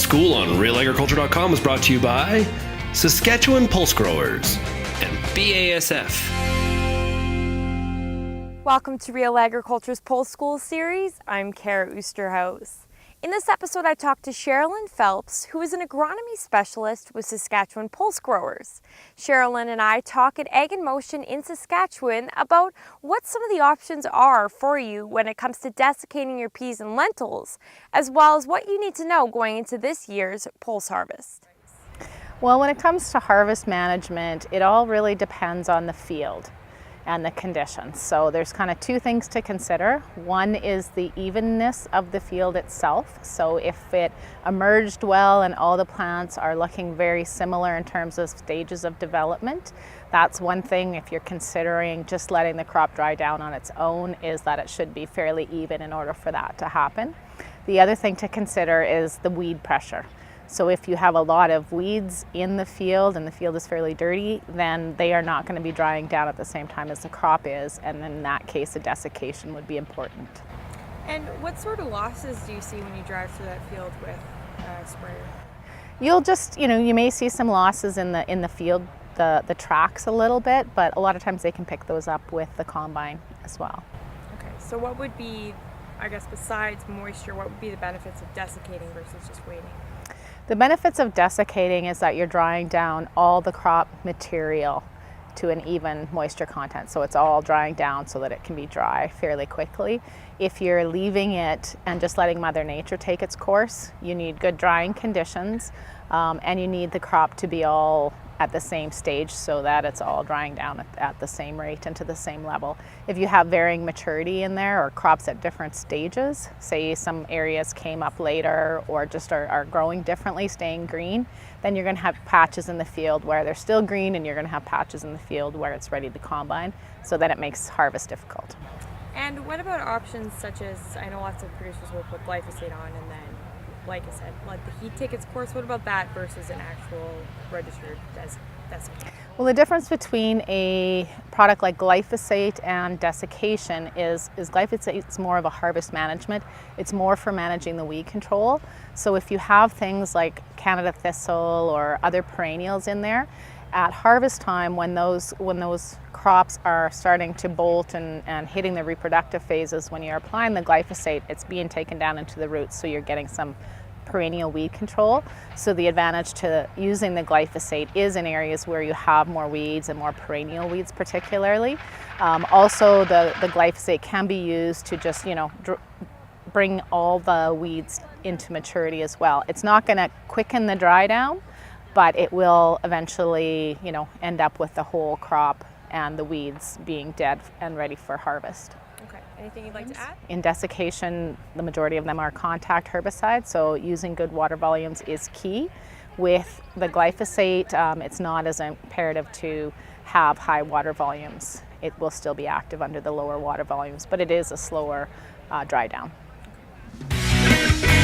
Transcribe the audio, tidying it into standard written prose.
School on realagriculture.com is brought to you by Saskatchewan Pulse Growers and BASF. Welcome to Real Agriculture's Pulse School series. I'm Kara Oosterhuis. In this episode, I talked to Sherilyn Phelps, who is an agronomy specialist with Saskatchewan Pulse Growers. Sherilyn and I talk at Ag in Motion in Saskatchewan about what some of the options are for you when it comes to desiccating your peas and lentils, as well as what you need to know going into this year's pulse harvest. Well, when it comes to harvest management, it all really depends on the field and the conditions. So there's kind of two things to consider. One is the evenness of the field itself. So if it emerged well and all the plants are looking very similar in terms of stages of development, that's one thing. If you're considering just letting the crop dry down on its own, is that it should be fairly even in order for that to happen. The other thing to consider is the weed pressure. So if you have a lot of weeds in the field and the field is fairly dirty, then they are not going to be drying down at the same time as the crop is, and in that case a desiccation would be important. And what sort of losses do you see when you drive through that field with a sprayer? You'll just, you may see some losses in the field, the tracks a little bit, but a lot of times they can pick those up with the combine as well. Okay, so what would be, I guess besides moisture, what would be the benefits of desiccating versus just waiting? The benefits of desiccating is that you're drying down all the crop material to an even moisture content. So it's all drying down so that it can be dry fairly quickly. If you're leaving it and just letting Mother Nature take its course, you need good drying conditions, and you need the crop to be all at the same stage so that it's all drying down at the same rate and to the same level. If you have varying maturity in there or crops at different stages, say some areas came up later or just are growing differently, staying green, then you're going to have patches in the field where they're still green, and you're going to have patches in the field where it's ready to combine, so that it makes harvest difficult. And what about options such as, I know lots of producers will put glyphosate on and then, like I said, let the heat take its course. What about that versus an actual registered desiccate? Well, the difference between a product like glyphosate and desiccation is glyphosate is more of a harvest management. It's more for managing the weed control. So if you have things like Canada thistle or other perennials in there, at harvest time, when those crops are starting to bolt and hitting the reproductive phases, when you're applying the glyphosate, it's being taken down into the roots, so you're getting some perennial weed control. So the advantage to using the glyphosate is in areas where you have more weeds and more perennial weeds particularly. Also the glyphosate can be used to just bring all the weeds into maturity as well. It's not going to quicken the dry down, but it will eventually end up with the whole crop and the weeds being dead and ready for harvest. Okay. Anything you'd like to add? In desiccation, the majority of them are contact herbicides, so using good water volumes is key. With the glyphosate, it's not as imperative to have high water volumes. It will still be active under the lower water volumes, but it is a slower dry down. Okay.